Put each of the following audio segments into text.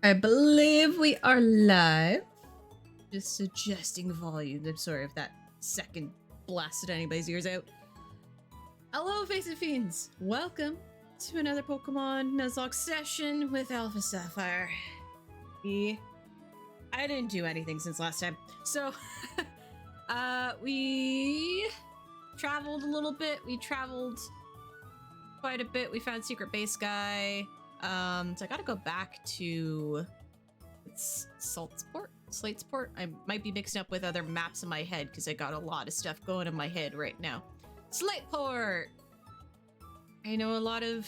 I believe we are live. Just adjusting volume. I'm sorry if that second blasted anybody's ears out. Hello, Face and Fiends. Welcome to another Pokemon Nuzlocke session with Alpha Sapphire. I didn't do anything since last time. So, we traveled a little bit. We traveled quite a bit. We found Secret Base Guy. So I gotta go back to Slatesport. I might be mixing up with other maps in my head because I got a lot of stuff going in my head right now. Slateport. I know a lot of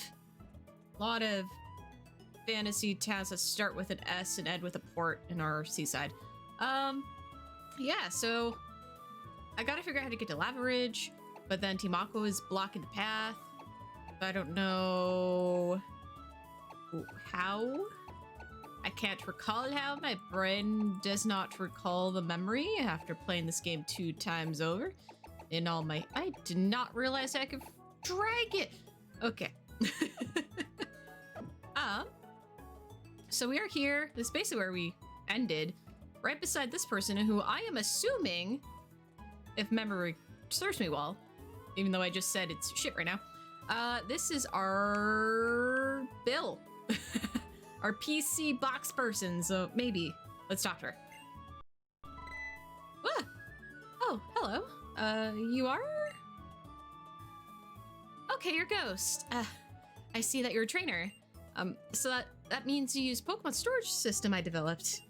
fantasy towns that start with an S and end with a port in our seaside. Yeah, so I gotta figure out how to get to Lava Ridge, but then Timako is blocking the path. I don't know how. I can't recall how. My brain does not recall the memory after playing this game 2 times over. I did not realize I could drag it. Okay. So we are here. This is basically where we ended. Right beside this person who I am assuming, if memory serves me well, even though I just said it's shit right now, this is our Bill. Our PC box person, so maybe. Let's talk to her. Ah! Oh, hello. You are? Okay, you're Ghost. I see that you're a trainer. So that means you use Pokemon storage system I developed.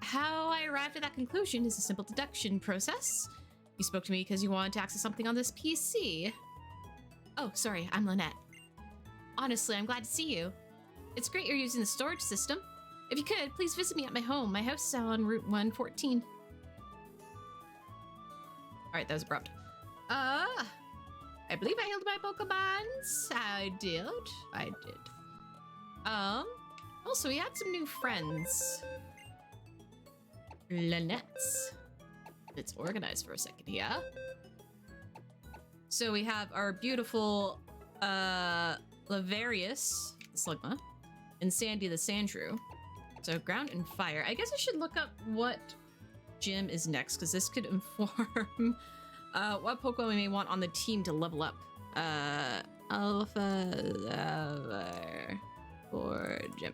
How I arrived at that conclusion is a simple deduction process. You spoke to me because you wanted to access something on this PC. Oh, sorry, I'm Lynette. Honestly, I'm glad to see you. It's great you're using the storage system. If you could, please visit me at my home. My house is on Route 114. Alright, that was abrupt. I believe I healed my Pokemons. I did. Also, we had some new friends. Lynette's. Let's organize for a second here. So we have our beautiful, Lavarius, Slugma, and Sandy the Sandshrew. So ground and fire. I guess I should look up what gym is next, because this could inform what Pokemon we may want on the team to level up. Alpha or gym.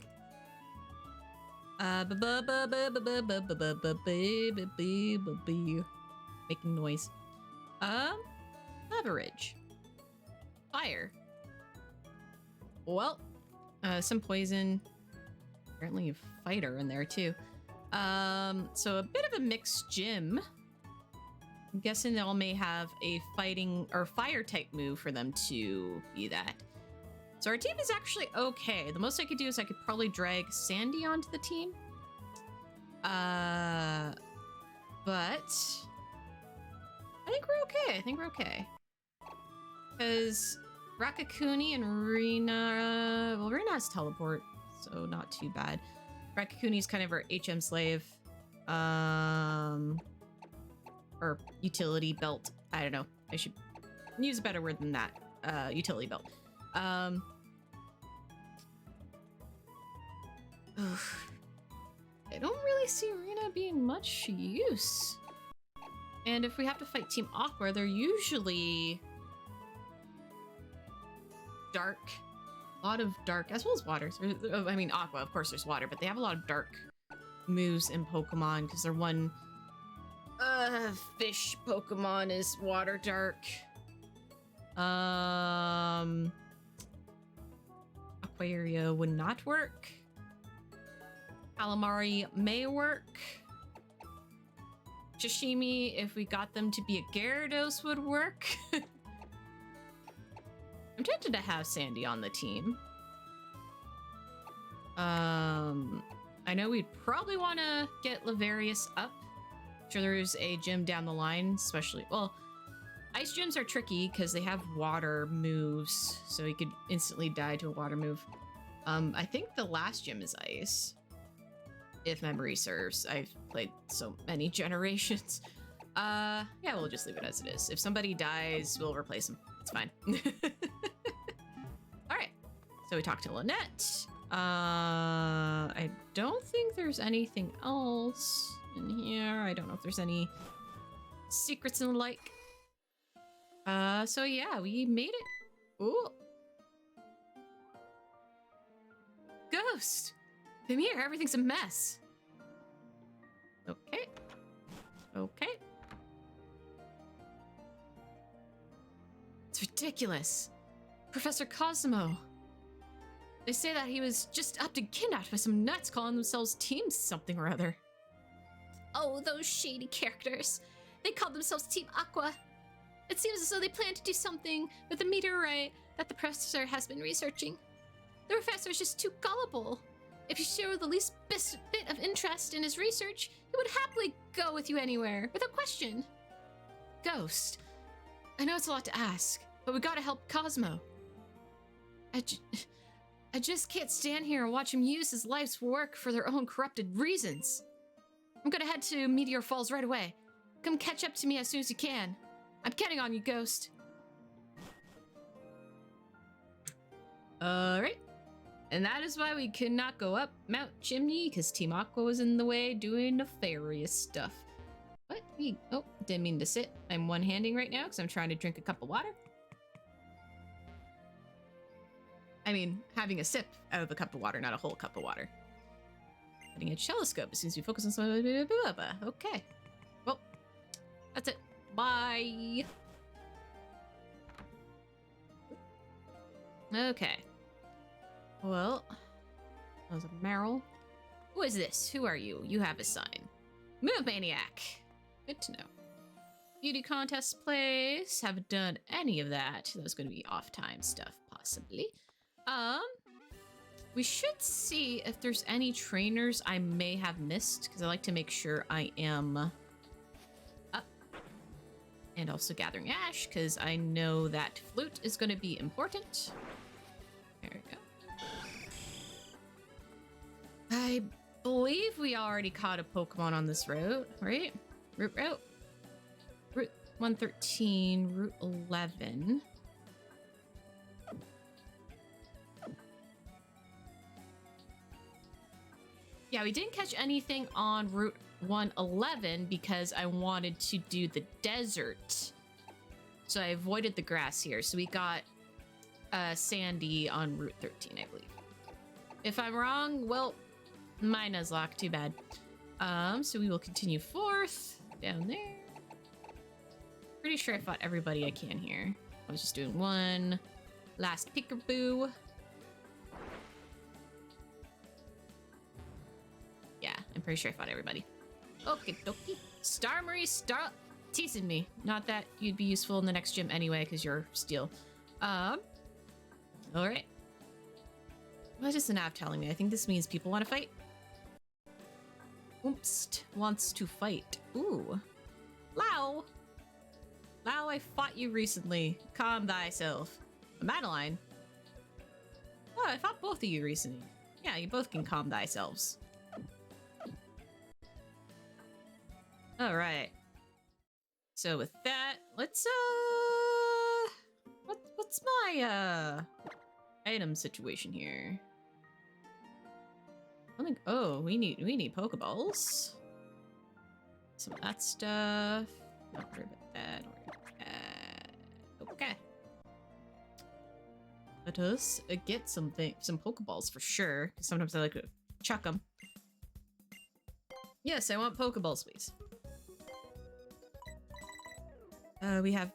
Making noise. Average. Fire. Well, some poison. Apparently a fighter in there too. So a bit of a mixed gym. I'm guessing they all may have a fighting or fire type move for them to be that. So our team is actually okay. The most I could do is I could probably drag Sandy onto the team. But I think we're okay. Because Rakakuni and Rena... Well, Rena has teleport, so not too bad. Rakakuni's kind of our HM slave. Or utility belt. I don't know. I should use a better word than that. Utility belt. I don't really see Rena being much use. And if we have to fight Team Aqua, they're usually dark. A lot of dark, as well as water. I mean, Aqua, of course there's water, but they have a lot of dark moves in Pokemon because they're one fish Pokemon is water dark. Aquaria would not work. Calamari may work. Shishimi, if we got them to be a Gyarados, would work. I'm tempted to have Sandy on the team. I know we'd probably want to get Lavarius up. Sure, there's a gym down the line, especially... Well, ice gyms are tricky because they have water moves, so he could instantly die to a water move. I think the last gym is ice. If memory serves. I've played so many generations. Yeah, we'll just leave it as it is. If somebody dies, we'll replace them. It's fine. Alright. So we talked to Lynette. I don't think there's anything else in here. I don't know if there's any secrets and the like. So yeah, we made it. Ooh. Ghost! Come here, everything's a mess. Okay. Okay. It's ridiculous. Professor Cosmo. They say that he was just up to kidnapped by some nuts calling themselves Team something or other. Oh, those shady characters. They called themselves Team Aqua. It seems as though they plan to do something with the meteorite that the professor has been researching. The professor is just too gullible. If you show the least bit of interest in his research, he would happily go with you anywhere, without question. Ghost. I know it's a lot to ask, but we gotta help Cosmo. I just can't stand here and watch him use his life's work for their own corrupted reasons. I'm gonna head to Meteor Falls right away. Come catch up to me as soon as you can. I'm counting on you, Ghost. Alright. And that is why we could not go up Mount Chimney, because Team Aqua was in the way doing nefarious stuff. What? Oh, didn't mean to sit. I'm one-handing right now because I'm trying to drink a cup of water. I mean, having a sip out of a cup of water, not a whole cup of water. Getting a telescope. It seems to be focused on some... Okay. Well, that's it. Bye. Okay. Well, that was a Meryl. Who is this? Who are you? You have a sign. Move, Maniac. Good to know. Beauty contest place. Haven't done any of that. That was going to be off-time stuff, possibly. We should see if there's any trainers I may have missed, because I like to make sure I am up. And also gathering ash, because I know that flute is going to be important. There we go. I believe we already caught a Pokemon on this route, right? Route 113, Route 11. Yeah, we didn't catch anything on Route 111 because I wanted to do the desert. So I avoided the grass here. So we got Sandy on Route 13, I believe. If I'm wrong, well, my Nuzlocke, too bad. So we will continue forth down there. Pretty sure I fought everybody I can here. I was just doing one last peekaboo. Yeah, I'm pretty sure I fought everybody. Okie dokie. Star Marie, stop teasing me. Not that you'd be useful in the next gym anyway, because you're steel. Alright. What is the nav telling me? I think this means people want to fight. Oops, wants to fight. Ooh. Lau! Lau, I fought you recently. Calm thyself. Madeline? Oh, I fought both of you recently. Yeah, you both can calm thyselves. Alright. So with that, let's, what's my, item situation here? I think, oh, we need Pokeballs. Some of that stuff. Not worry about that. Don't worry about that. Okay. Let us get some Pokeballs for sure. Because sometimes I like to chuck them. Yes, I want Pokeballs, please. We have...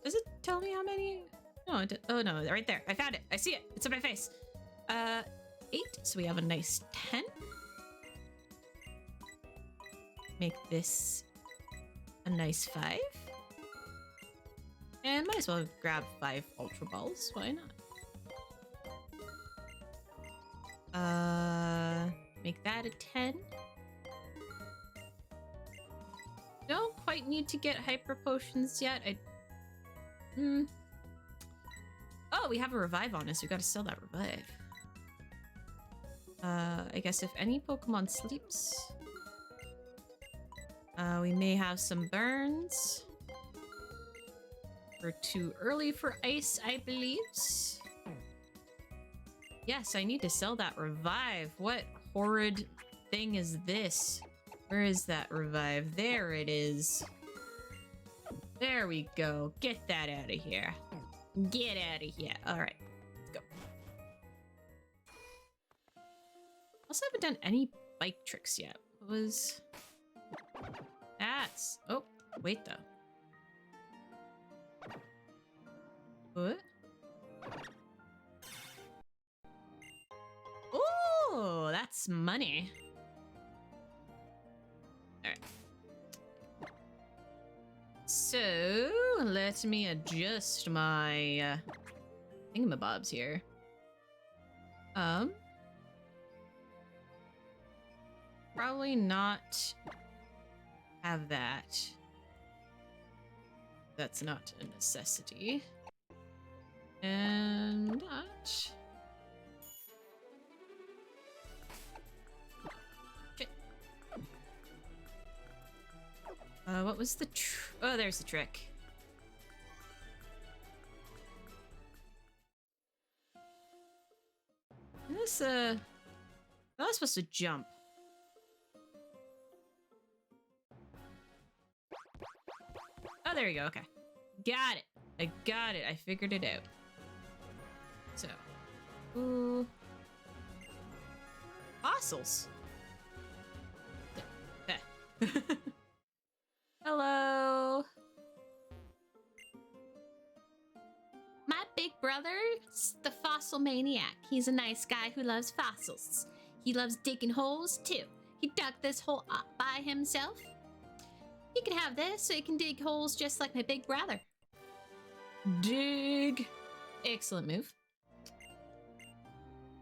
Does it tell me how many? No, oh no, right there. I found it. I see it. It's in my face. 8. So we have a nice 10. Make this a nice 5. And might as well grab 5 Ultra Balls. Why not? Make that a 10. Don't quite need to get Hyper Potions yet. Oh, we have a Revive on us. We gotta sell that Revive. I guess if any Pokemon sleeps, we may have some burns. We're too early for ice, I believe. Yes, I need to sell that revive. What horrid thing is this? Where is that revive? There it is. There we go. Get that out of here. Get out of here. All right, let's go. Also haven't done any bike tricks yet. What was... That's... Oh, wait though. What? Oh, that's money. All right. So, let me adjust my thingamabobs here. Probably not have that. That's not a necessity. And not. Shit. What was the oh, there's the trick. This, I was supposed to jump. Oh, there you go, okay. Got it. I got it. I figured it out. So, ooh. Fossils. Hello. My big brother's the fossil maniac. He's a nice guy who loves fossils. He loves digging holes too. He dug this hole up by himself. He can have this so he can dig holes just like my big brother. Dig. Excellent move.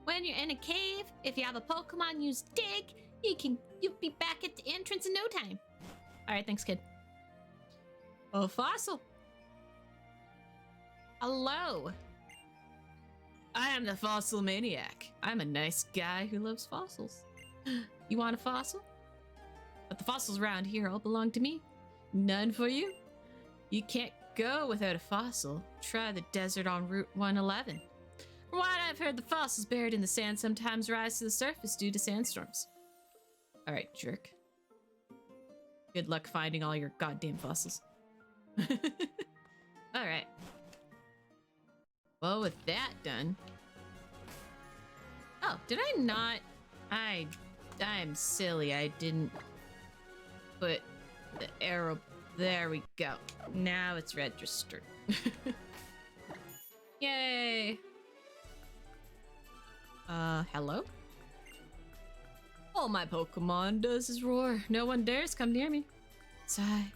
When you're in a cave, if you have a Pokemon use dig, you'll be back at the entrance in no time. Alright, thanks, kid. A fossil. Hello. I am the fossil maniac. I'm a nice guy who loves fossils. You want a fossil? But the fossils around here all belong to me. None for you. You can't go without a fossil. Try the desert on Route 111. From what I've heard, the fossils buried in the sand sometimes rise to the surface due to sandstorms. Alright, jerk. Good luck finding all your goddamn fossils. Alright. Well, with that done... Oh, did I not... I'm silly. I didn't put the arrow... There we go. Now it's registered. Yay! Hello? All my Pokemon does is roar. No one dares come near me. Sigh.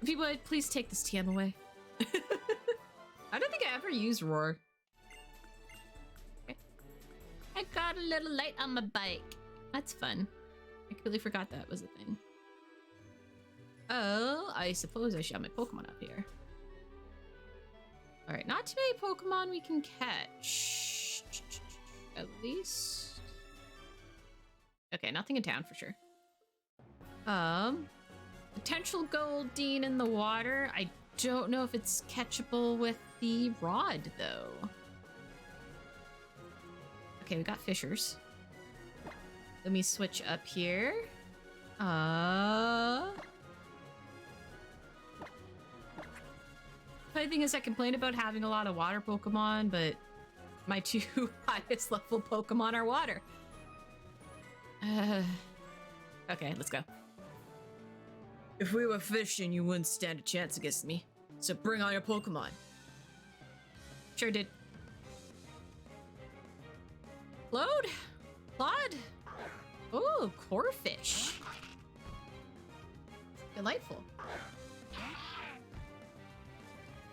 If you would, please take this TM away. I don't think I ever used roar. Okay. I got a little late on my bike. That's fun. I completely forgot that was a thing. Oh, I suppose I should have my Pokemon up here. Alright, not too many Pokemon we can catch. At least... Okay, nothing in town for sure. Potential Goldeen in the water. I don't know if it's catchable with the rod, though. Okay, we got fishers. Let me switch up here. Funny thing is I complain about having a lot of water Pokemon, but my two highest level Pokemon are water. Okay, let's go. If we were fishing, you wouldn't stand a chance against me. So bring on your Pokemon. Sure did. Load. Plod. Oh, Corfish. Delightful.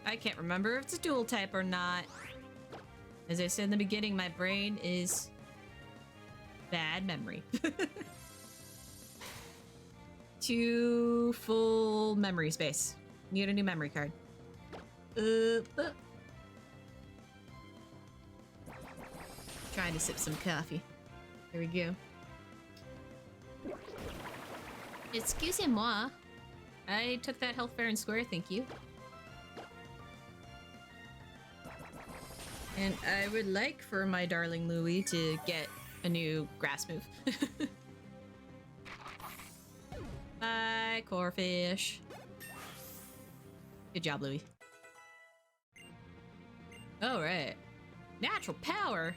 I can't remember if it's a dual type or not. As I said in the beginning, my brain is bad memory. 2 full memory space. Need a new memory card. Trying to sip some coffee. There we go. Excusez-moi. I took that health fair and square, thank you. And I would like for my darling Louie to get a new grass move. Bye, Corefish. Good job, Louie. All right. Natural power.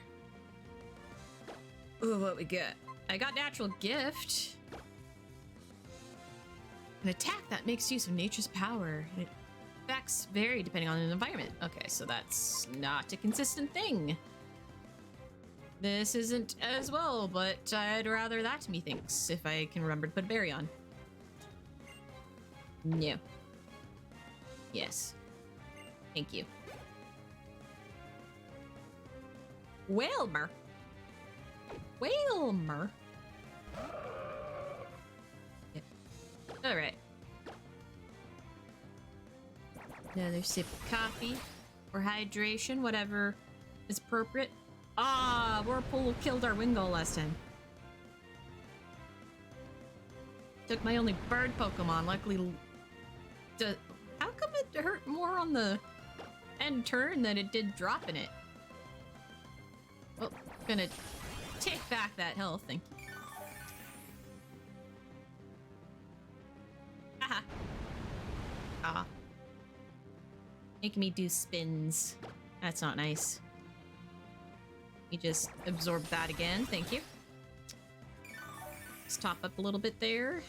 Ooh, what we got? I got natural gift. An attack that makes use of nature's power. It effects vary depending on the environment. Okay, so that's not a consistent thing. This isn't as well, but I'd rather that, methinks, if I can remember to put a berry on. No. Yes. Thank you. Whalmer. Whalmer. Yeah. All right. Another sip of coffee or hydration, whatever is appropriate. Ah, Whirlpool killed our Wingull last time. Took my only bird Pokemon. Luckily, how come it hurt more on the end turn than it did dropping it? Well, gonna take back that health. Thank you. Haha. Ah. Making me do spins. That's not nice. You just absorb that again. Thank you. Let's top up a little bit there.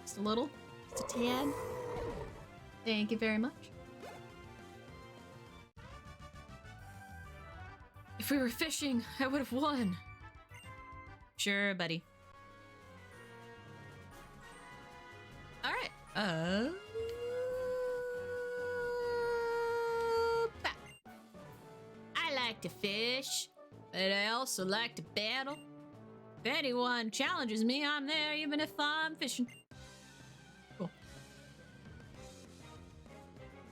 Just a little. Just a tad. Thank you very much. If we were fishing, I would have won. Sure, buddy. All right. I like to fish, but I also like to battle. If anyone challenges me, I'm there even if I'm fishing. Cool.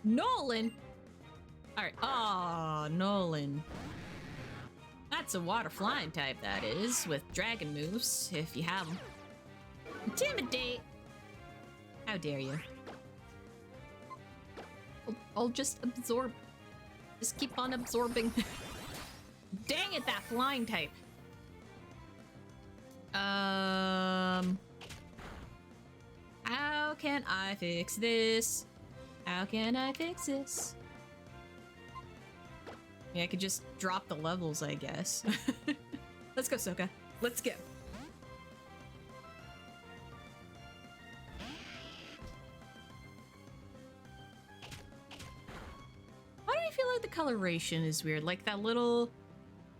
Nolan? Alright. Oh, Nolan. That's a water flying type, that is, with dragon moves, if you have them. Intimidate! How dare you? I'll just absorb. Just keep on absorbing. Dang it, that flying type. How can I fix this? How can I fix this? Yeah, I could just drop the levels, I guess. Let's go, Soka. Let's go. Why do I feel like the coloration is weird? Like that little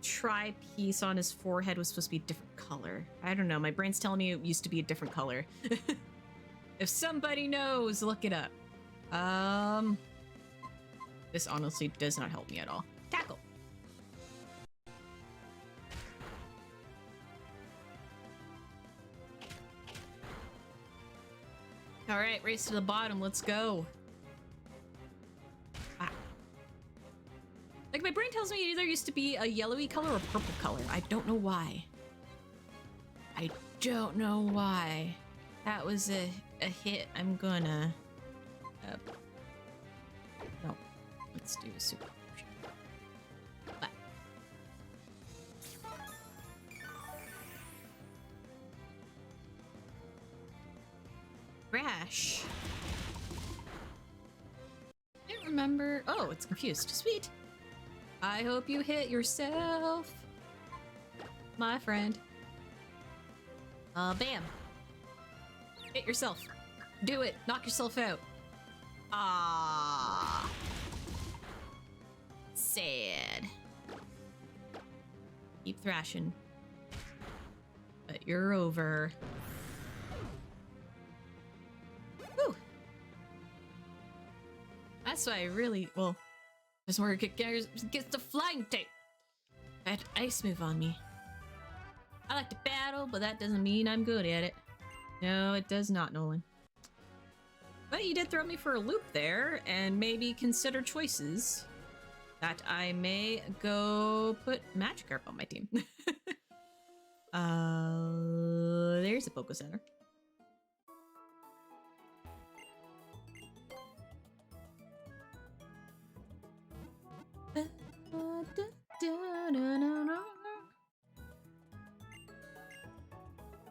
tri-piece on his forehead was supposed to be a different color. I don't know. My brain's telling me it used to be a different color. If somebody knows, look it up. This honestly does not help me at all. Tackle. All right, race to the bottom. Let's go. Ah. Like my brain tells me it either used to be a yellowy color or purple color. I don't know why. I don't know why. That was a hit. I'm gonna. No. Let's do a super potion. But. Crash. I don't remember. Oh, it's confused. Sweet. I hope you hit yourself, my friend. Bam. Hit yourself. Do it. Knock yourself out. Ah. Sad. Keep thrashing. But you're over. Whew. That's why I really, well, just where it gets the flying tape. I had ice move on me. I like to battle, but that doesn't mean I'm good at it. No, it does not, Nolan. But you did throw me for a loop there, and maybe consider choices that I may go put Magikarp on my team. There's a Poké Center.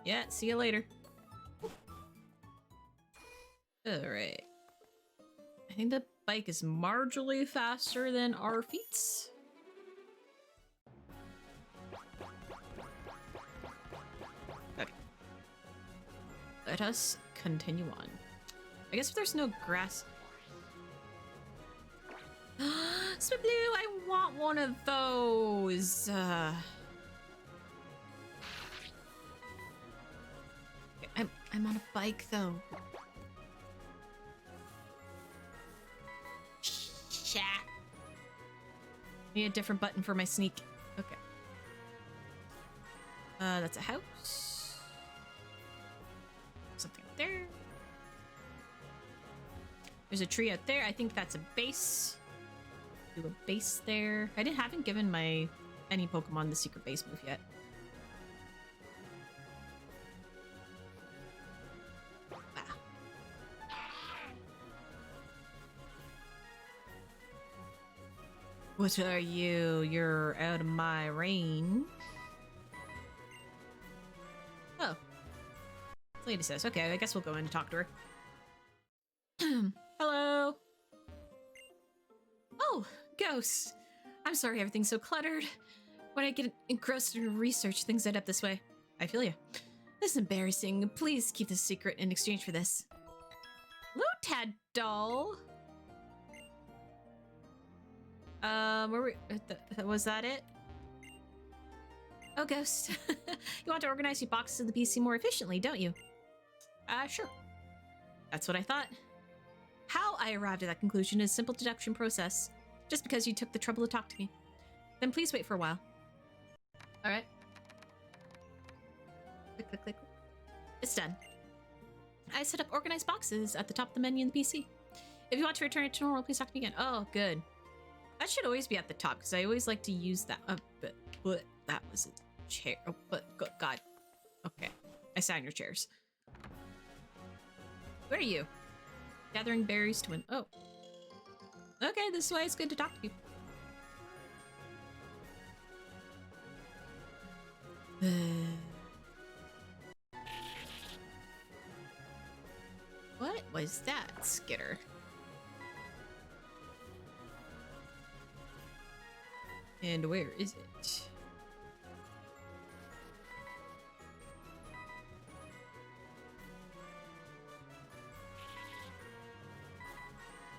Yeah, see you later. Alright. I think the bike is marginally faster than our feet. Okay. Let us continue on. I guess if there's no grass... Swipblue, I want one of those. I'm on a bike though. Sha. Need a different button for my sneak. Okay. That's a house. Something up there. There's a tree out there. I think that's a base. Do a base there. I haven't given any Pokemon the secret base move yet. What are you? You're out of my range. Oh. This lady says, okay, I guess we'll go in and talk to her. Hello. Oh, Ghost. I'm sorry everything's so cluttered. When I get engrossed in research, things end up this way. I feel you. This is embarrassing. Please keep this secret in exchange for this. Lotad doll. Was that it? Oh, Ghost. You want to organize your boxes in the PC more efficiently, don't you? Sure. That's what I thought. How I arrived at that conclusion is a simple deduction process. Just because you took the trouble to talk to me. Then please wait for a while. Alright. Click, click, click. It's done. I set up organized boxes at the top of the menu in the PC. If you want to return it to normal, please talk to me again. Oh, good. That should always be at the top, because I always like to use that. But that was a chair. Oh, but God. Okay. I sat in your chairs. Where are you? Gathering berries to win. Oh. Okay, this is why it's good to talk to people. What was that, Skitter? And where is it?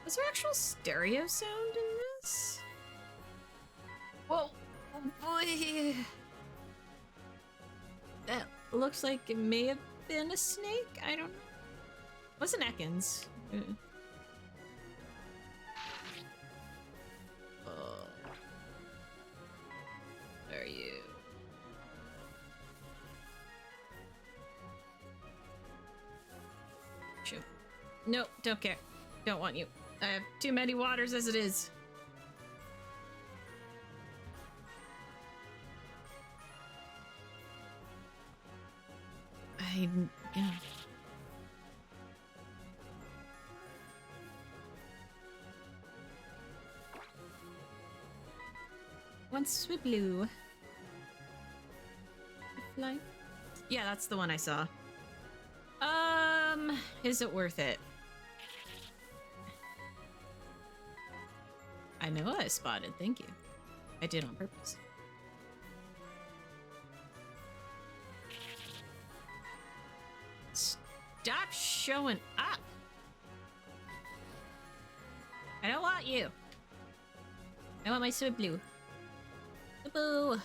Is there actual stereo sound in this? Whoa! Oh boy! That looks like it may have been a snake? I don't know. What's an Ekans? Where are you? Shoot. Nope, don't care. Don't want you. I have too many waters as it is. Yeah. One Swipblue. Fly. Yeah, that's the one I saw. Is it worth it? I know I spotted, thank you. I did on purpose. Stop showing up! I don't want you. I want my Swipblue. Boo!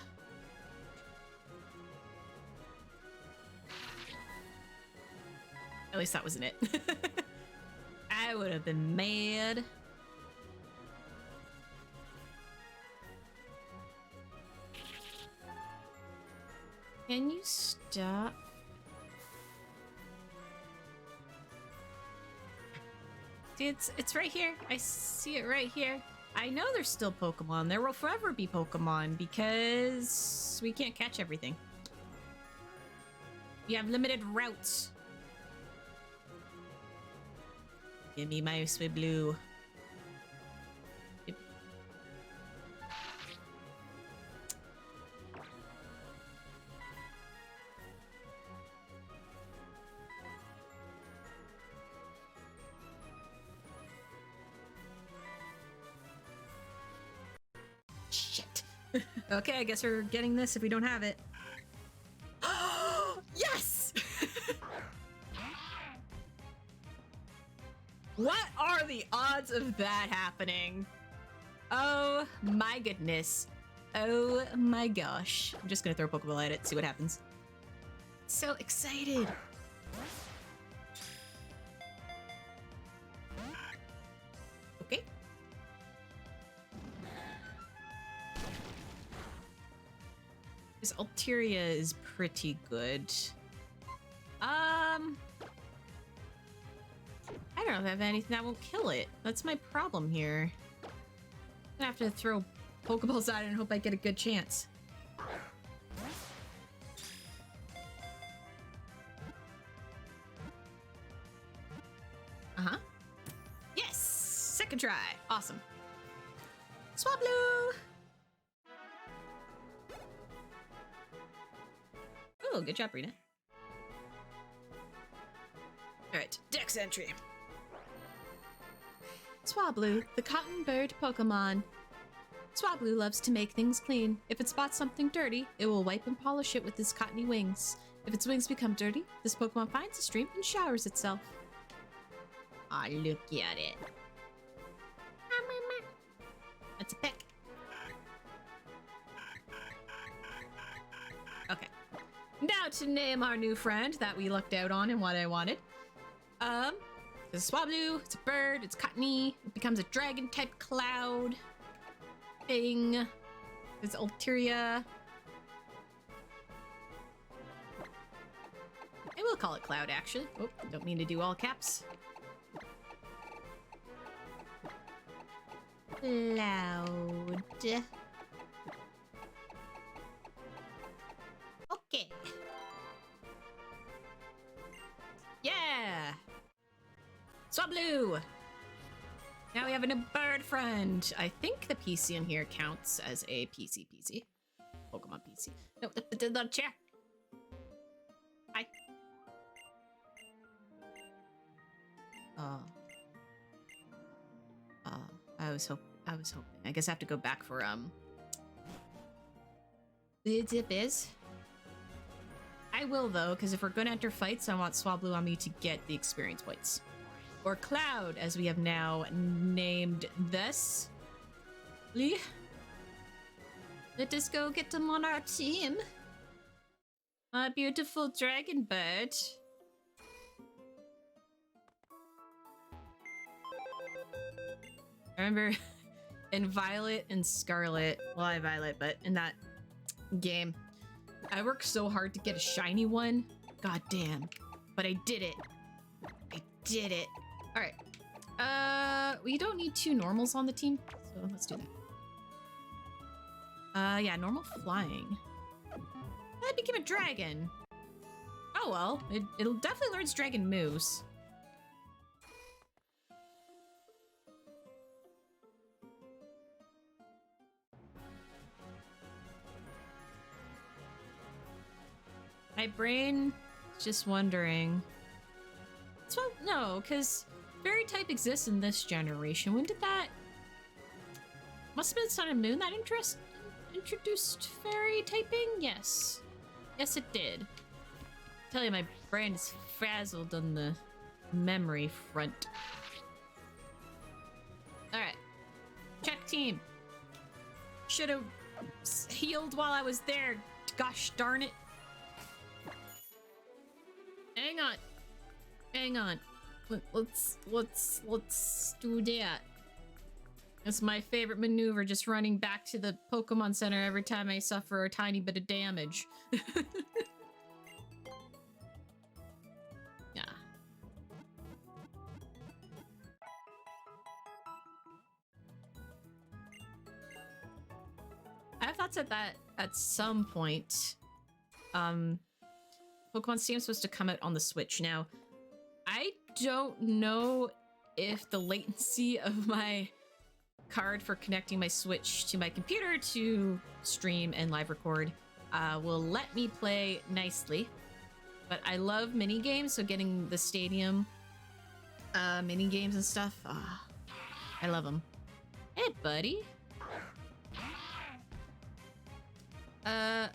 At least that wasn't it. I would have been mad. Can you stop? See, it's right here. I see it right here. I know there's still Pokemon. There will forever be Pokemon because we can't catch everything. We have limited routes. Give me my Swipblue. Shit. Okay, I guess we're getting this if we don't have it. Yes! What are the odds of that happening? Oh my goodness. Oh my gosh. I'm just gonna throw a Pokeball at it, see what happens. So excited. Okay. This Altaria is pretty good. I don't know if I have anything that won't kill it. That's my problem here. I'm gonna have to throw Pokeballs at it and hope I get a good chance. Uh-huh. Yes! Second try. Awesome. Swablu! Oh, good job, Rena. Alright, Dex entry. Swablu, the cotton bird Pokemon. Swablu loves to make things clean. If it spots something dirty, it will wipe and polish it with its cottony wings. If its wings become dirty, this Pokemon finds a stream and showers itself. Ah, look at it. That's a peck. Okay. Now to name our new friend that we lucked out on and what I wanted. It's a Swablu, it's a bird, it's cottony, it becomes a dragon-type cloud thing. It's Altaria. I will call it Cloud, actually. Oh, don't mean to do all caps. Cloud. Okay. Yeah! Swablu! Now we have a new bird friend. I think the PC in here counts as a PC. Pokemon PC. No, the chair. Hi. I was hoping. I guess I have to go back for the zip is. I will though, because if we're gonna enter fights, I want Swablu on me to get the experience points. Or Cloud, as we have now named this. Let us go get them on our team. My beautiful dragon bird. I remember in Violet and Scarlet, well, I Violet, but in that game, I worked so hard to get a shiny one. God damn. But I did it. I did it. All right. We don't need 2 normals on the team, so let's do that. Yeah, normal flying. That became a dragon. Oh well, it'll definitely learn its dragon moves. My brain is just wondering. So no, because fairy type exists in this generation. When did that? Must have been Sun and Moon that introduced fairy typing? Yes. Yes, it did. I tell you, my brain is frazzled on the memory front. Alright. Check team. Should have healed while I was there. Gosh darn it. Hang on. Hang on. Let's do that. That's my favorite maneuver, just running back to the Pokemon Center every time I suffer a tiny bit of damage. Yeah. I have thoughts that at some point, Pokemon Stadium is supposed to come out on the Switch. Now, I don't know if the latency of my card for connecting my Switch to my computer to stream and live record will let me play nicely. But I love mini games, so getting the Stadium mini games and stuff, I love them. Hey, buddy. I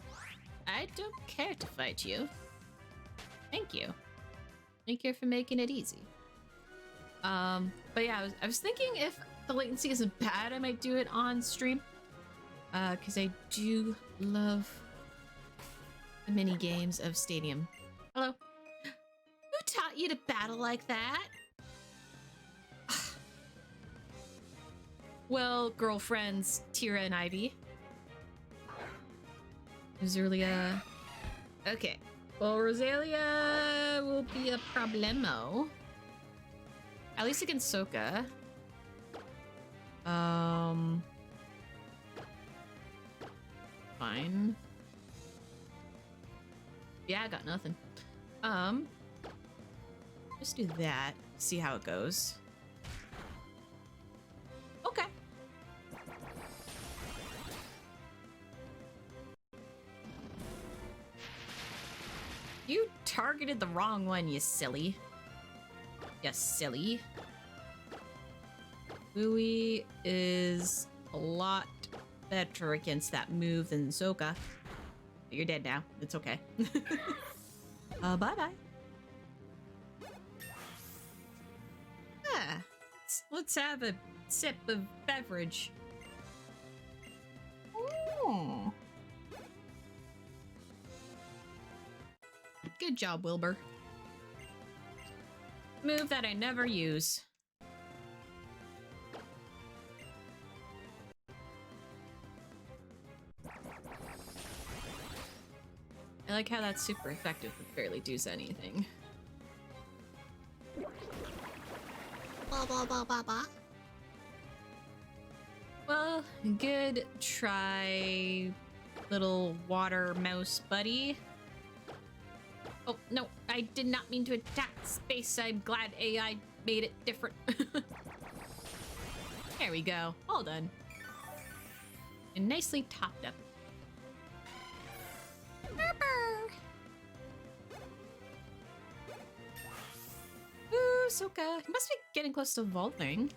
don't care to fight you. Thank you. Thank you for making it easy. But yeah, I was thinking if the latency isn't bad, I might do it on stream. Because I do love the mini games of Stadium. Hello. Who taught you to battle like that? Well, girlfriends Tira and Ivy. Rosalia. Okay. Well, Rosalia will be a problemo. At least against Soka. Fine. Yeah, I got nothing. Just do that. See how it goes. Okay. You targeted the wrong one, you silly. You silly. Louis is a lot better against that move than Zoka. You're dead now. It's okay. Bye-bye. Let's have a sip of beverage. Oh. Good job, Wilbur. Move that I never use. I like how that's super effective but barely does anything. Blah, blah, blah, blah, blah. Well, good try, little water mouse buddy. Oh, no, I did not mean to attack space. I'm glad AI made it different. There we go. All done. And nicely topped up. Ooh, Soka. You must be getting close to evolving.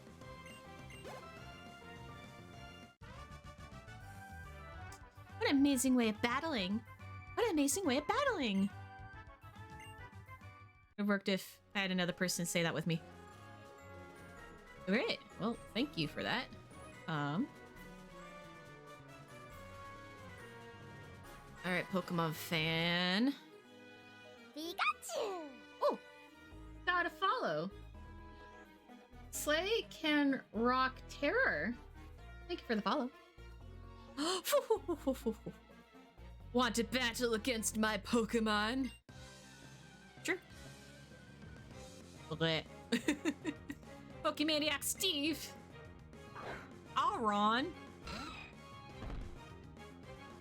What an amazing way of battling. What an amazing way of battling. It would have worked if I had another person say that with me. Alright, well, thank you for that. Alright, Pokemon fan. Pikachu! Oh! Gotta follow. Slay can rock terror. Thank you for the follow. Want to battle against my Pokemon? Sure. Blech. Pokemaniac Steve. Auron.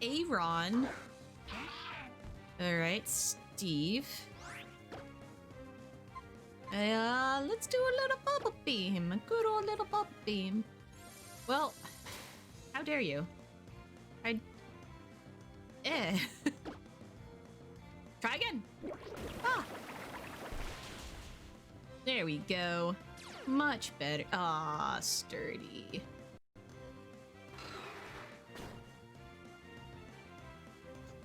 Aaron. Alright, Steve. Let's do a little bubble beam. A good old little bubble beam. Well, how dare you? Try again. Ah. There we go. Much better. Ah, sturdy.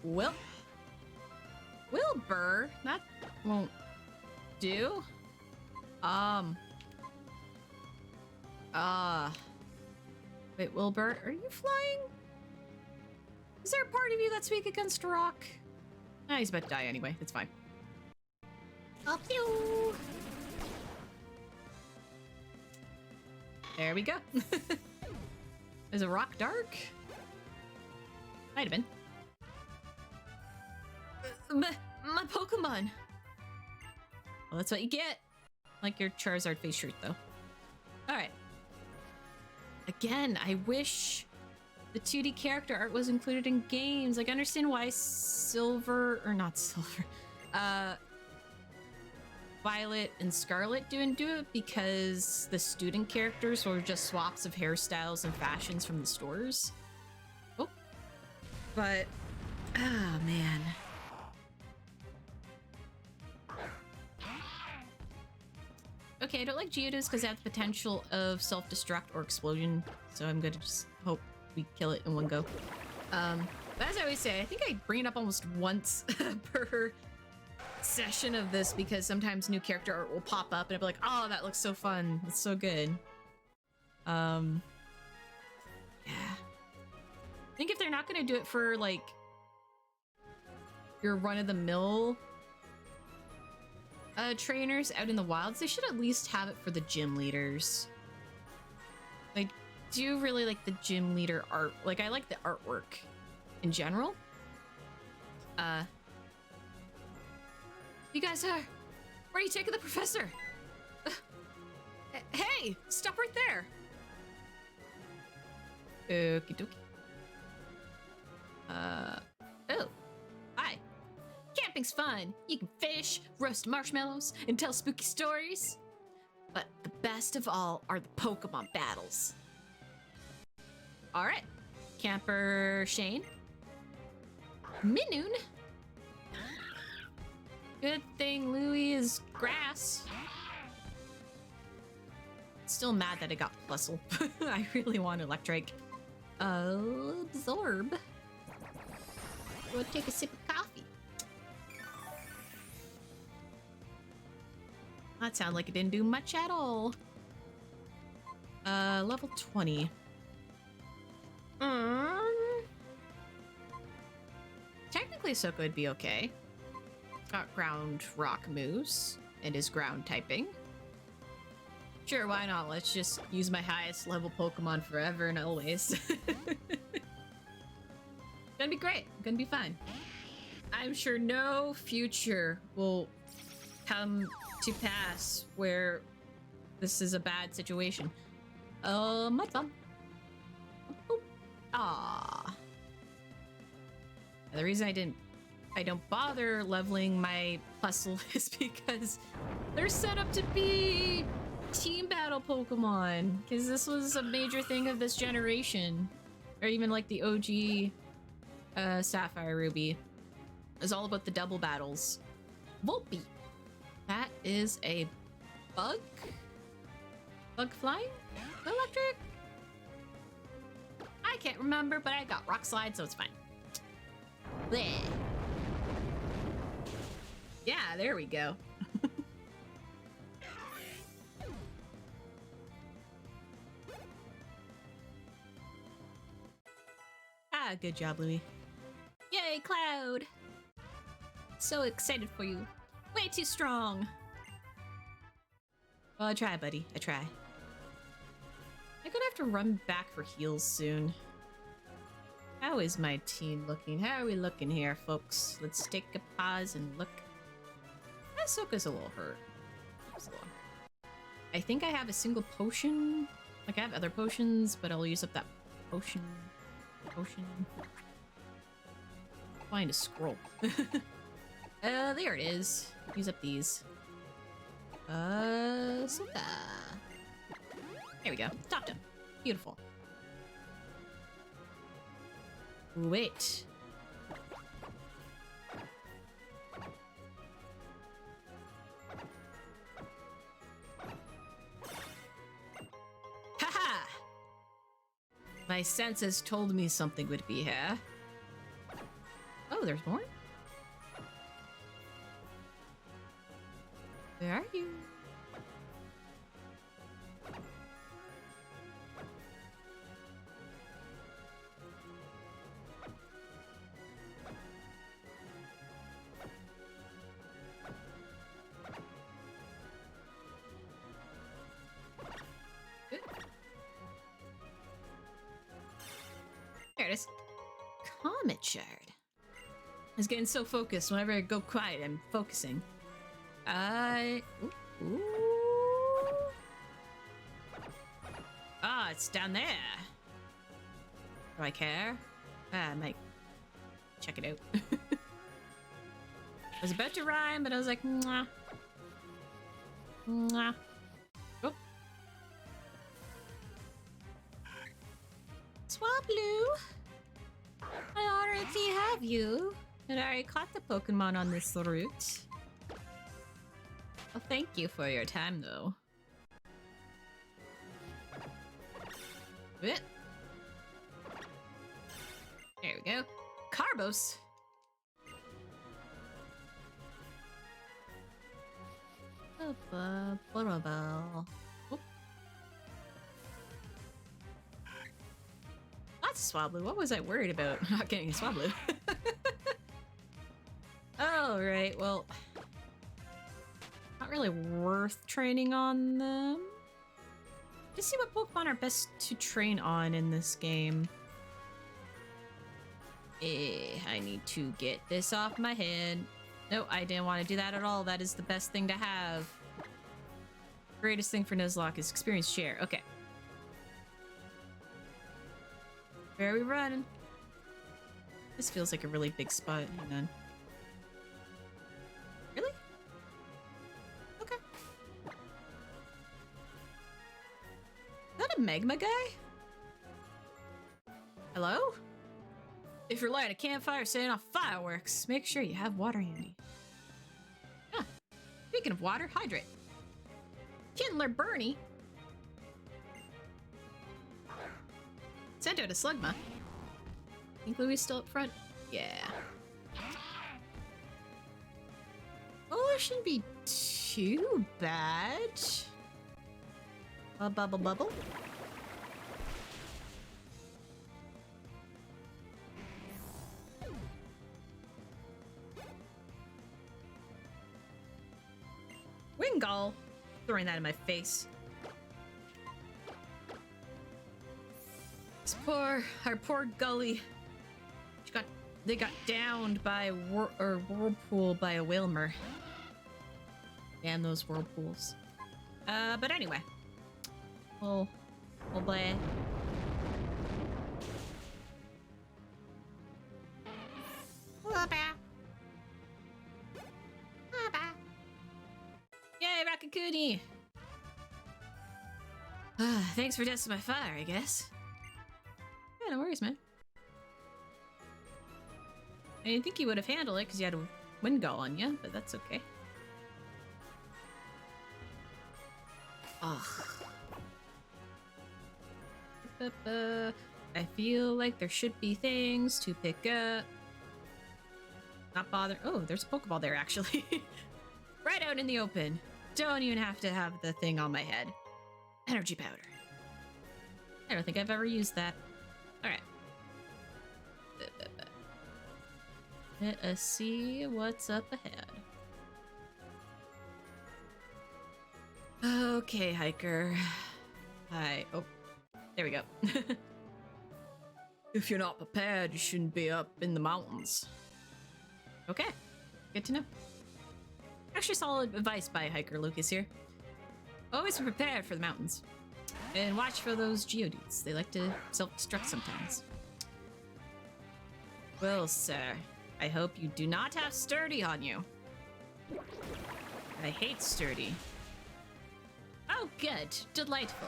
Well, Wilbur, that won't do. Wait, Wilbur, are you flying? Is there a part of you that's weak against rock? Ah, he's about to die anyway. It's fine. Up you. There we go. Is a rock dark? Might have been. My Pokemon. Well, that's what you get. Like your Charizard face shirt, though. All right. Again, I wish the 2D character art was included in games. Like, I understand why Violet and Scarlet didn't do it because the student characters were just swaps of hairstyles and fashions from the stores. Oh. But, oh man. Okay, I don't like Geodudes because they have the potential of self-destruct or explosion, so I'm gonna just hope we kill it in one go. As I always say, I think I bring it up almost once per session of this because sometimes new character art will pop up and I'll be like, oh, that looks so fun. It's so good. Yeah. I think if they're not going to do it for like your run-of-the-mill trainers out in the wilds, they should at least have it for the gym leaders. Like, do really like the gym leader art. Like, I like the artwork in general. You guys are... Where are you taking the professor? Hey, stop right there. Okie dokie. Oh, hi. Camping's fun. You can fish, roast marshmallows, and tell spooky stories. But the best of all are the Pokemon battles. All right, Camper Shane. Minoon. Good thing Louie is grass. Still mad that I got Plusle. I really want Electric. Absorb. Go take a sip of coffee. That sounded like it didn't do much at all. Level 20. Technically, Soko would be okay. Got ground rock moves. It is ground typing. Sure, why not? Let's just use my highest level Pokemon forever and always. Gonna be great. Gonna be fine. I'm sure no future will come to pass where this is a bad situation. My thumb. Ah. The reason I don't bother leveling my Plusle is because they're set up to be team battle Pokemon. Because this was a major thing of this generation, or even like the OG Sapphire Ruby. It's all about the double battles. Volpe. That is a bug? Bug flying? Electric? I can't remember, but I got Rock Slide, so it's fine. Bleh. Yeah, there we go. Good job, Louie. Yay, Cloud! So excited for you. Way too strong. Well, I try, buddy. I try. I'm gonna have to run back for heals soon. How is my team looking? How are we looking here, folks? Let's take a pause and look. Ahsoka's a little hurt. I think I have a single potion. Like, I have other potions, but I'll use up that potion. Find a scroll. There it is. Use up these. Ahsoka. There we go. Stopped him. Beautiful. Wait. Haha! My senses told me something would be here. Oh, there's more? Where are you? There it is. Comet Shard. I was getting so focused. Whenever I go quiet, I'm focusing. Ooh. Ah, it's down there. Do I care? I might check it out. I was about to rhyme, but I was like, mwah. Mwah. Oh. Swablu! I already have you, and I already caught the Pokemon on this route. Well, thank you for your time, though. There we go. Carbos? Oh. Lots of Swablu. What was I worried about? Not getting a Swablu. Alright, well... Not really worth training on them. Just see what Pokemon are best to train on in this game. I need to get this off my head. No, I didn't want to do that at all. That is the best thing to have. Greatest thing for Nuzlocke is experience share. Okay. Where are we running? This feels like a really big spot. Hang on. Really? Okay. Is that a magma guy? Hello? If you're lighting a campfire setting off fireworks, make sure you have water handy. Huh. Speaking of water, hydrate. Kindler Bernie. Sent out a Slugma. Think Louie's still up front? Yeah. Oh, it shouldn't be too bad. Bubble. Wingull! Throwing that in my face. Our poor Gully. They got downed by a whirlpool by a Whalmer. Damn those whirlpools. But anyway. We'll play. Yay, Rakakuni! Thanks for testing my fire, I guess. Yeah, no worries, man. I didn't think you would have handled it because you had a Wingull on you, but that's okay. Ugh. I feel like there should be things to pick up. Not bother. Oh, there's a Pokeball there, actually. Right out in the open. Don't even have to have the thing on my head. Energy powder. I don't think I've ever used that. Alright. Let us see what's up ahead. Okay, hiker. Hi. Oh, there we go. If you're not prepared, you shouldn't be up in the mountains. Okay, good to know. Actually, solid advice by hiker Lucas here. Always be prepared for the mountains. And watch for those Geodudes. They like to self-destruct sometimes. Well, sir, I hope you do not have Sturdy on you. I hate Sturdy. Oh, good. Delightful.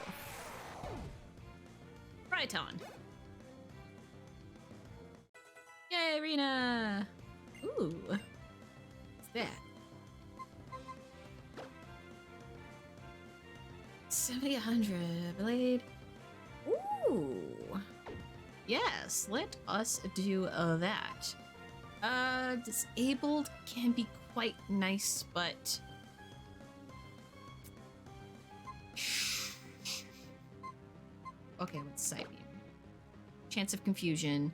Right on. Yay, Arena! Ooh. What's that? 70-100 blade. Ooh. Yes, let us do that. Disabled can be quite nice, but okay, let's side beam. Chance of confusion.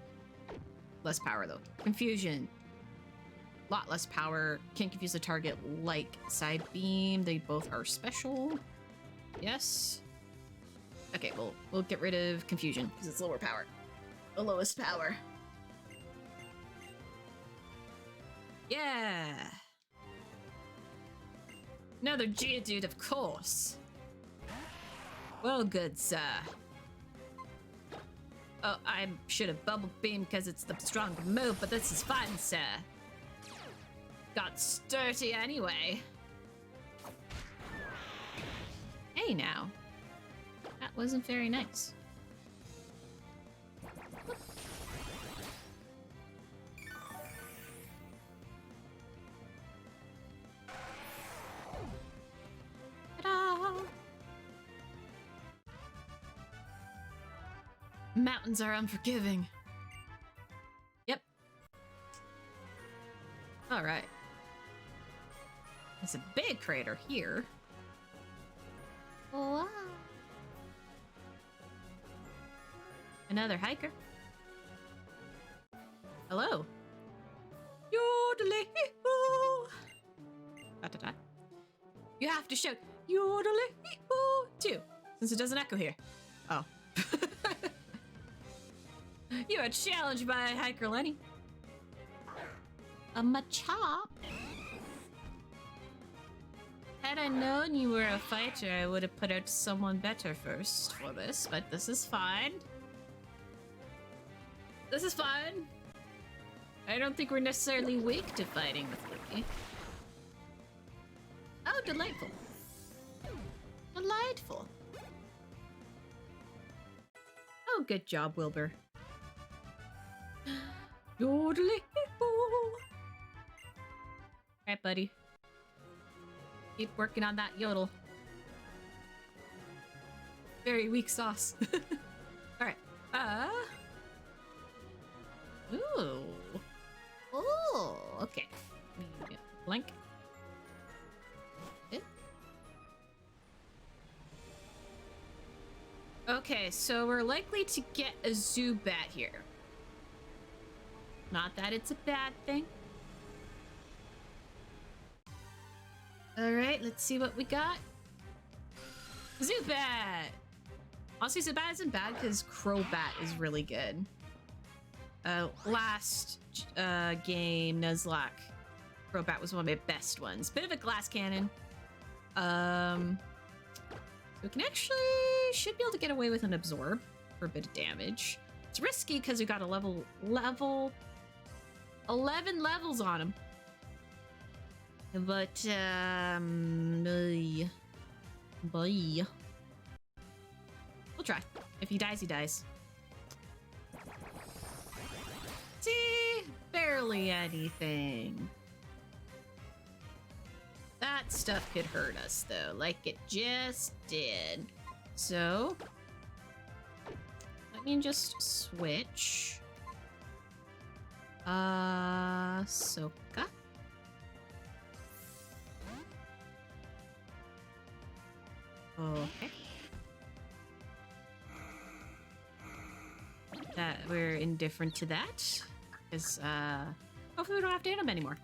Less power though. Confusion. Lot less power. Can't confuse the target like side beam. They both are special. Yes. Okay, we'll get rid of confusion because it's lower power. The lowest power. Yeah. Another Geodude, of course. Well, good, sir. Oh, I should have bubble beamed because it's the stronger move, but this is fine, sir. Got sturdy anyway. Hey now. That wasn't very nice. Ta-da! Mountains are unforgiving. Yep. All right. There's a big crater here. Wow. Another hiker. Hello. Yodelay-hee-hoo. Da-da-da. You have to shout yodelay-hee-hoo too, since it doesn't echo here. Oh. You are challenged by hiker Lenny. A Machop? Had I known you were a fighter, I would have put out someone better first for this, but this is fine. This is fine. I don't think we're necessarily weak to fighting with Lucky. Oh, delightful. Delightful. Oh, good job, Wilbur. Yodelay-hee-hoo. Alright, buddy. Keep working on that yodel. Very weak sauce. Alright. Ooh. Ooh. Okay. Blank. Okay, so we're likely to get a Zubat here. Not that it's a bad thing. Alright, let's see what we got. Zubat! Honestly, Zubat isn't bad because Crobat is really good. Last game, Nuzlocke, Crobat was one of my best ones. Bit of a glass cannon. So we can actually, should be able to get away with an Absorb for a bit of damage. It's risky because we got a level 11 levels on him. But, boy. We'll try. If he dies, he dies. See? Barely anything. That stuff could hurt us, though, like it just did. So, let me just switch. Soka. Okay. That we're indifferent to that, because hopefully we don't have to hit him anymore.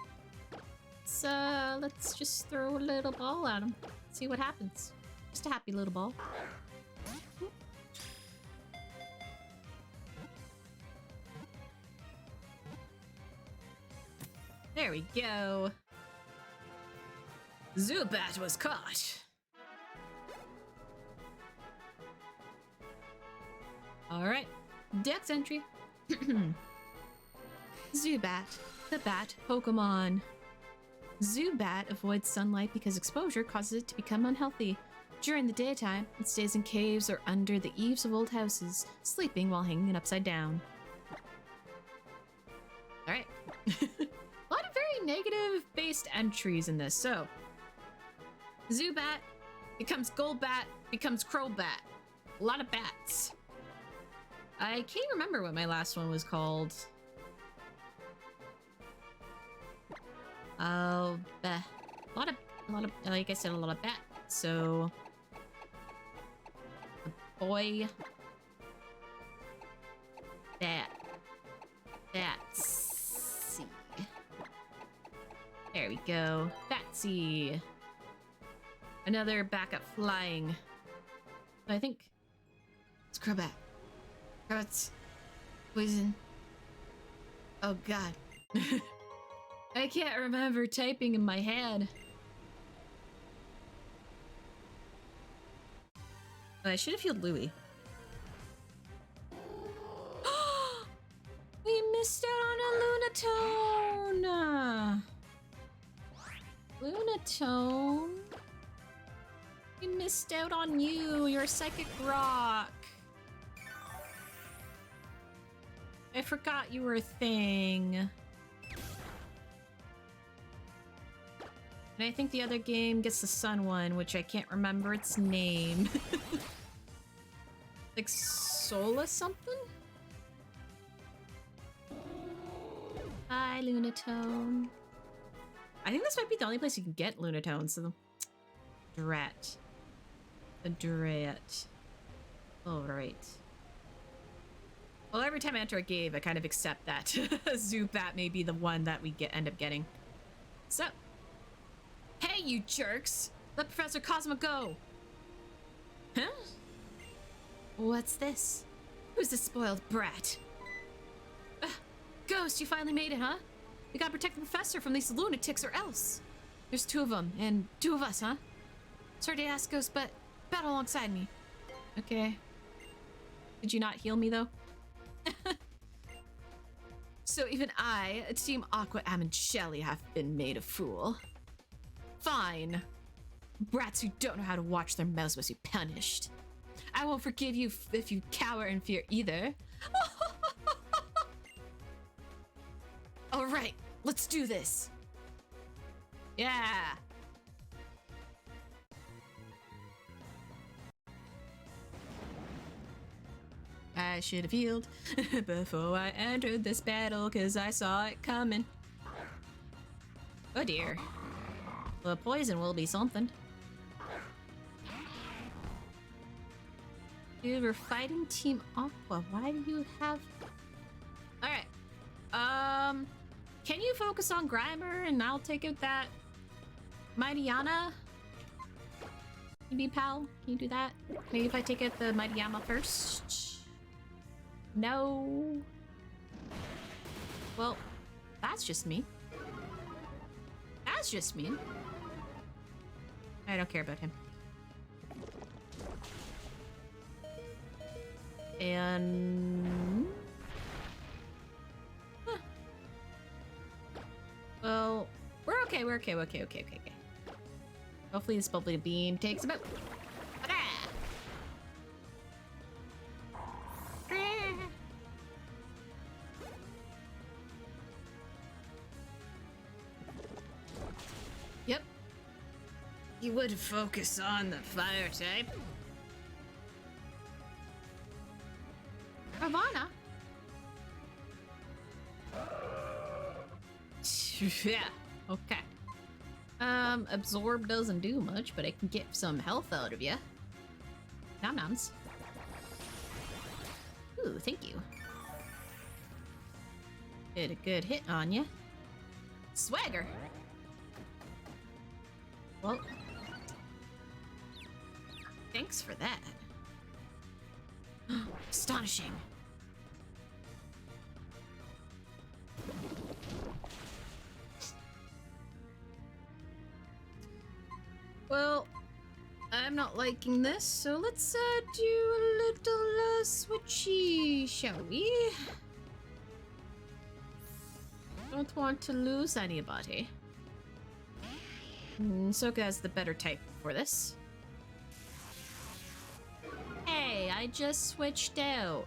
So let's just throw a little ball at him. See what happens. Just a happy little ball. There we go. Zubat was caught. Alright, Dex entry. Zubat, the bat Pokemon. Zubat avoids sunlight because exposure causes it to become unhealthy. During the daytime, it stays in caves or under the eaves of old houses, sleeping while hanging upside down. Alright. A lot of very negative-based entries in this. So, Zubat becomes Golbat, becomes Crobat. A lot of bats. I can't remember what my last one was called. Oh, a lot of, like I said, a lot of bats. So, a boy, Batsy. There we go, Batsy. Another backup flying. I think it's Crobat. Crobat's poison. Oh God. I can't remember typing in my head. I should have healed Louie. We missed out on a Lunatone! Lunatone? We missed out on you, your Psychic Rock. I forgot you were a thing. And I think the other game gets the sun one, which I can't remember its name. Like Sola something? Hi, Lunatone. I think this might be the only place you can get Lunatone, so... Drat. The drat. Alright. Well, every time I enter a cave, I kind of accept that Zubat may be the one that we end up getting. So... Hey, you jerks! Let Professor Cosmo go! Huh? What's this? Who's this spoiled brat? Ghost, you finally made it, huh? We gotta protect the professor from these lunatics or else. There's 2 of them, and 2 of us, huh? Sorry to ask, Ghost, but battle alongside me. Okay. Did you not heal me, though? So even I, Team Aqua, Am, and Shelly have been made a fool. Fine. Brats who don't know how to watch their mouths must be punished. I won't forgive you if you cower in fear either. All right, let's do this. Yeah. I should have healed before I entered this battle because I saw it coming. Oh dear. The poison will be something. Dude, we're fighting Team Aqua. Why do you have... Alright. Can you focus on Grimer and I'll take out that Mightyana? Maybe, pal? Can you do that? Maybe if I take out the Mightyama first? No. Well, that's just me. That's just me. I don't care about him. And... Huh. Well, we're okay, we're okay, okay. Hopefully this bubbly beam takes him out. Yep. You would focus on the fire type. Ravana? Yeah, okay. Absorb doesn't do much, but I can get some health out of you. Nom noms. Ooh, thank you. Did a good hit on you. Swagger! Well, thanks for that. Astonishing. Well, I'm not liking this, so let's do a little switchy, shall we? Don't want to lose anybody. Soka has the better type for this. Hey, I just switched out.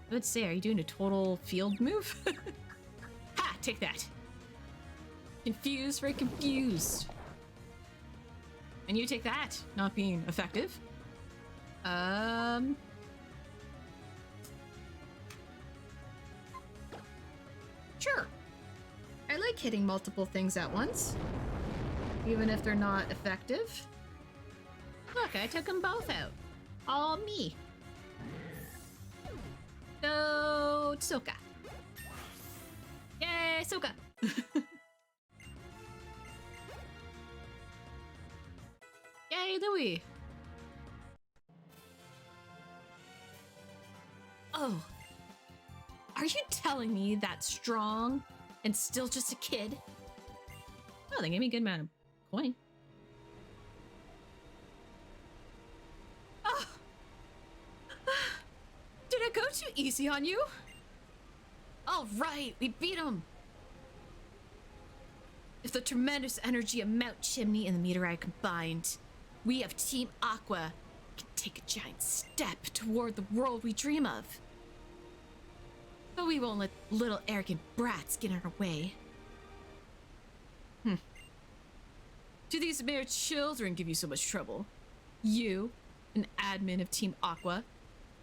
I would say, are you doing a total field move? Ha! Take that. Confused, very confused. And you take that, not being effective. Sure. I like hitting multiple things at once, even if they're not effective. Look, I took them both out. All me. Go, Soka. Yay, Soka. Yay, Louie. Oh. Are you telling me that strong and still just a kid? Oh, they gave me a good amount of coin. Oh. Did I go too easy on you? All right, we beat him. If the tremendous energy of Mount Chimney and the meteorite combined, we of Team Aqua can take a giant step toward the world we dream of. But we won't let little arrogant brats get in our way. Do these mere children give you so much trouble? You, an admin of Team Aqua?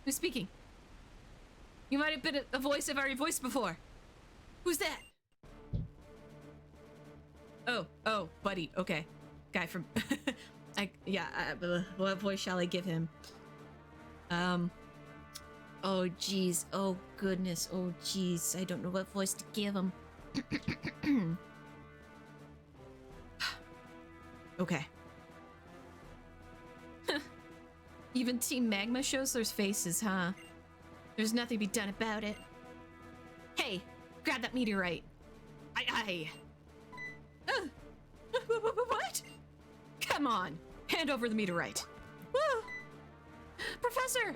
Who's speaking? You might have been a voice I've already voiced before. Who's that? Oh, buddy. Okay. Guy from... what voice shall I give him? Oh, jeez. Oh, goodness. Oh, jeez. I don't know what voice to give him. Okay. Even Team Magma shows their faces, huh? There's nothing to be done about it. Hey, grab that meteorite. Aye. What? Come on, hand over the meteorite. Woo! Professor!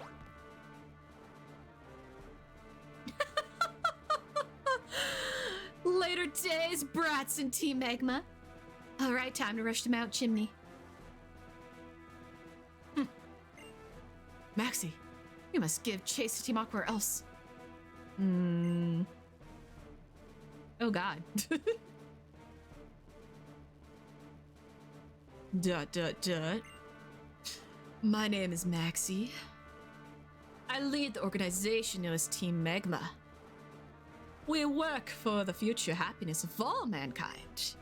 Later days, brats and Team Magma. All right, time to rush to Mount Chimney. Maxie, you must give chase to Team Aqua or else. Oh God. Dot. My name is Maxie. I lead the organization known as Team Magma. We work for the future happiness of all mankind.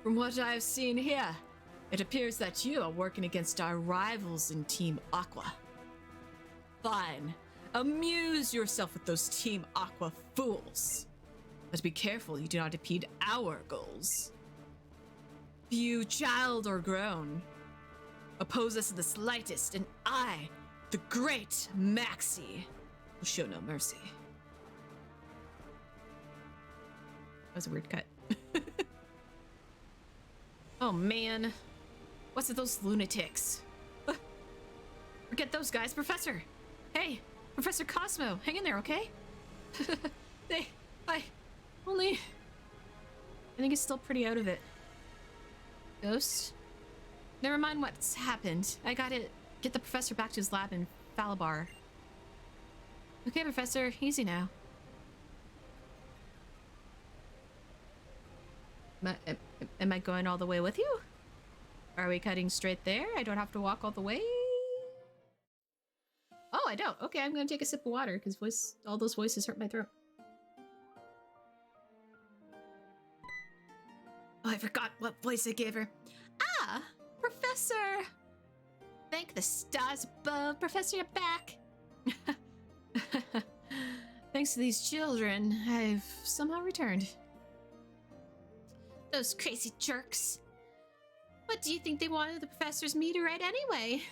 From what I've seen here, it appears that you are working against our rivals in Team Aqua. Fine. Amuse yourself with those Team Aqua fools. But be careful you do not impede our goals. Few child or grown oppose us in the slightest, and I, the great Maxie, will show no mercy. That was a weird cut. Oh man. What's with those lunatics? Forget those guys, Professor! Hey, Professor Cosmo, hang in there, okay? I think he's still pretty out of it. Ghost? Never mind what's happened. I gotta get the professor back to his lab in Falabar. Okay, Professor, easy now. Am I going all the way with you? Are we cutting straight there? I don't have to walk all the way? Oh, I don't. Okay, I'm gonna take a sip of water because all those voices hurt my throat. Oh, I forgot what voice I gave her. Ah, Professor! Thank the stars above, Professor, you're back! Thanks to these children, I've somehow returned. Those crazy jerks. What do you think they wanted the professor's meteorite anyway?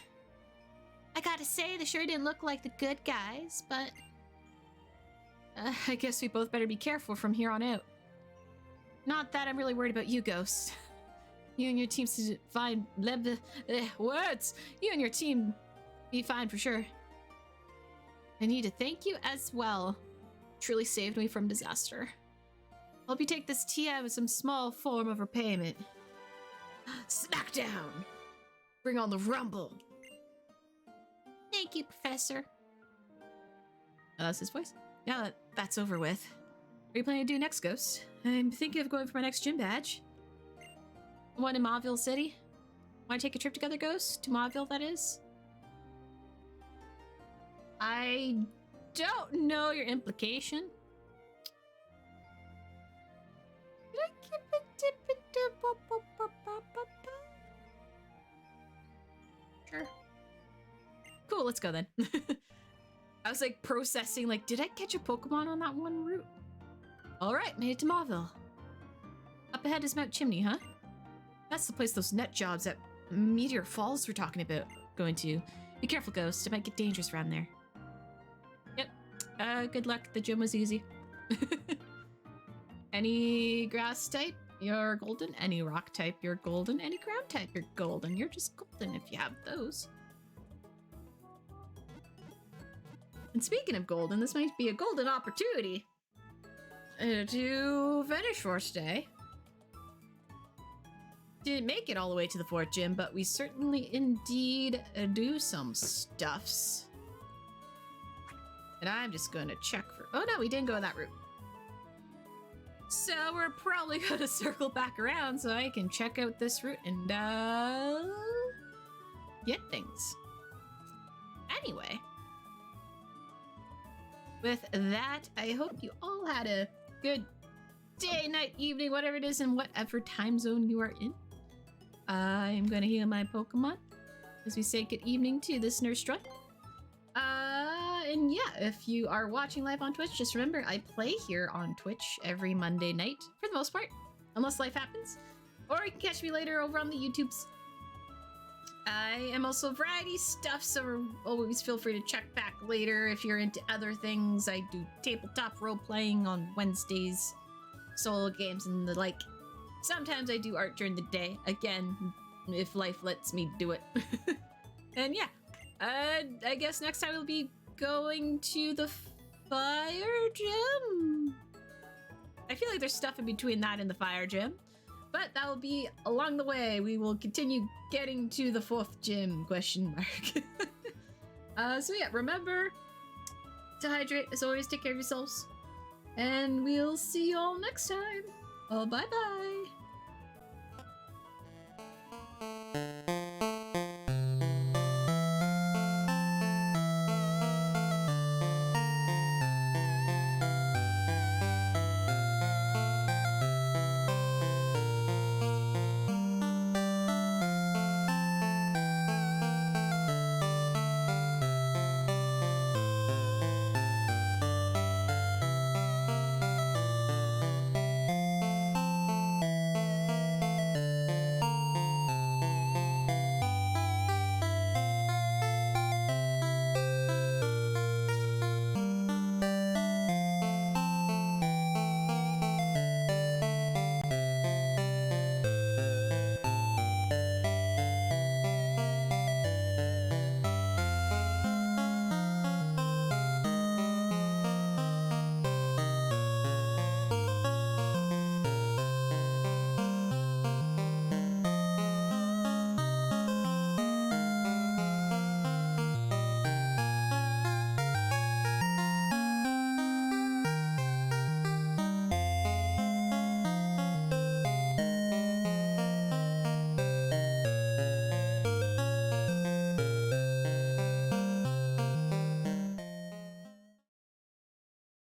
I gotta say, they sure didn't look like the good guys, but... I guess we both better be careful from here on out. Not that I'm really worried about you, Ghost. You and your team fine. Words! You and your team be fine for sure. I need to thank you as well. Truly saved me from disaster. Hope you take this TM as some small form of repayment. Smackdown! Bring on the rumble! Thank you, Professor. That's his voice. Now that that's over with, what are you planning to do next, Ghost? I'm thinking of going for my next gym badge. The one in Mauville City. Want to take a trip together, Ghost? To Mauville, that is? I don't know your implication. Sure. Cool, let's go then. I was like processing, like, did I catch a Pokemon on that one route? Alright, made it to Mauville. Up ahead is Mount Chimney, huh? That's the place those net jobs at Meteor Falls were talking about going to. Be careful, Ghost. It might get dangerous around there. Yep. Good luck. The gym was easy. Any grass type, you're golden. Any rock type, you're golden. Any ground type, you're golden. You're just golden if you have those. And speaking of golden, this might be a golden opportunity to finish for today. Didn't make it all the way to the fort gym, but we certainly indeed do some stuffs. And I'm just going to check for... Oh no, we didn't go that route. So we're probably going to circle back around so I can check out this route and get things. Anyway, with that, I hope you all had a good day, night, evening, whatever it is, in whatever time zone you are in. I'm gonna heal my Pokemon as we say good evening to this Nurse Joy. And yeah, if you are watching live on Twitch, just remember I play here on Twitch every Monday night, for the most part, unless life happens. Or you can catch me later over on the YouTubes. I am also variety stuff, so always feel free to check back later if you're into other things. I do tabletop role-playing on Wednesdays, solo games and the like. Sometimes I do art during the day, again, if life lets me do it. And yeah, I guess next time we'll be going to the fire gym. I feel like there's stuff in between that and the fire gym, but that will be along the way. We will continue getting to the 4th gym, question mark. So yeah, remember to hydrate. As always, take care of yourselves, and we'll see you all next time. Oh, bye-bye.